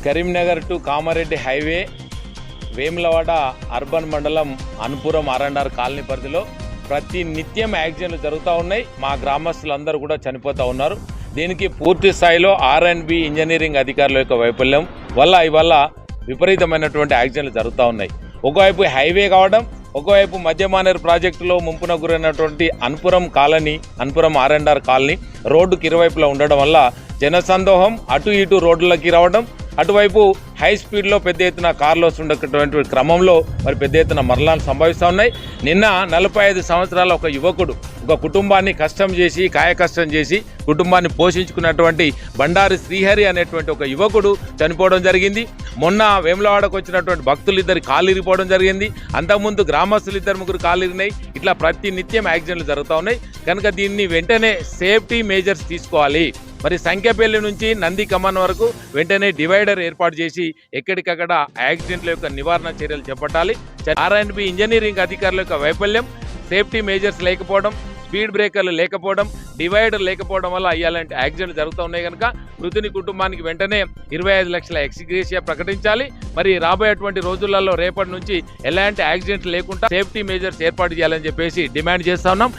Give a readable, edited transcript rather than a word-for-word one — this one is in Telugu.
Karimnagar to Kamareddy highway Vemulawada urban మండలం అనుపురం ఆర్ఎండ్ఆర్ కాలనీ పరిధిలో ప్రతి నిత్యం యాక్సిడెంట్లు జరుగుతూ ఉన్నాయి. మా గ్రామస్తులందరూ కూడా చనిపోతూ ఉన్నారు. దీనికి పూర్తి స్థాయిలో ఆర్ఎండ్బి ఇంజనీరింగ్ అధికారుల యొక్క వైఫల్యం వల్ల ఇవాళ విపరీతమైనటువంటి యాక్సిడెంట్లు జరుగుతూ ఉన్నాయి. ఒకవైపు హైవే కావడం, ఒకవైపు మధ్యమానేరు ప్రాజెక్టులో ముంపున గురైనటువంటి Anupuram colony, Anupuram R and R colony రోడ్డుకి ఇరువైపులా ఉండడం వల్ల జనసందోహం అటు ఇటు రోడ్లకి రావడం, అటువైపు హై స్పీడ్లో పెద్ద ఎత్తున కార్లు వస్తుండేటువంటి క్రమంలో మరి పెద్ద ఎత్తున మరణాలు సంభవిస్తూ ఉన్నాయి. నిన్న 45 సంవత్సరాల ఒక యువకుడు ఒక కుటుంబాన్ని కష్టం చేసి కాయకష్టం చేసి కుటుంబాన్ని పోషించుకున్నటువంటి బండారి శ్రీహరి అనేటువంటి ఒక యువకుడు చనిపోవడం జరిగింది. మొన్న వేములవాడకు వచ్చినటువంటి భక్తులు ఇద్దరు కాళ్ళు ఇరిగిపోవడం జరిగింది. అంతకుముందు గ్రామస్తులు 2-3 కాళ్ళు ఇరిగినాయి. ఇట్లా ప్రతి నిత్యం యాక్సిడెంట్లు జరుగుతూ ఉన్నాయి. కనుక దీన్ని వెంటనే సేఫ్టీ మేజర్స్ తీసుకోవాలి. మరి సంఖ్యపల్లి నుంచి నంది కమాన్ వరకు వెంటనే డివైడర్ ఏర్పాటు చేసి ఎక్కడికక్కడ యాక్సిడెంట్ల యొక్క నివారణ చర్యలు చేపట్టాలి. ఆర్ఎండ్బి ఇంజనీరింగ్ అధికారుల యొక్క వైఫల్యం, సేఫ్టీ మేజర్స్ లేకపోవడం, స్పీడ్ బ్రేకర్లు లేకపోవడం, డివైడర్ లేకపోవడం వల్ల ఇలాంటి యాక్సిడెంట్లు జరుగుతూ ఉన్నాయి. కనుక మృతుని కుటుంబానికి వెంటనే 25 లక్షల ఎక్స్గ్రేషియా ప్రకటించాలి. మరి రాబోయేటువంటి రోజులలో రేపటి నుంచి ఎలాంటి యాక్సిడెంట్లు లేకుండా సేఫ్టీ మేజర్స్ ఏర్పాటు చేయాలని చెప్పేసి డిమాండ్ చేస్తా ఉన్నాం.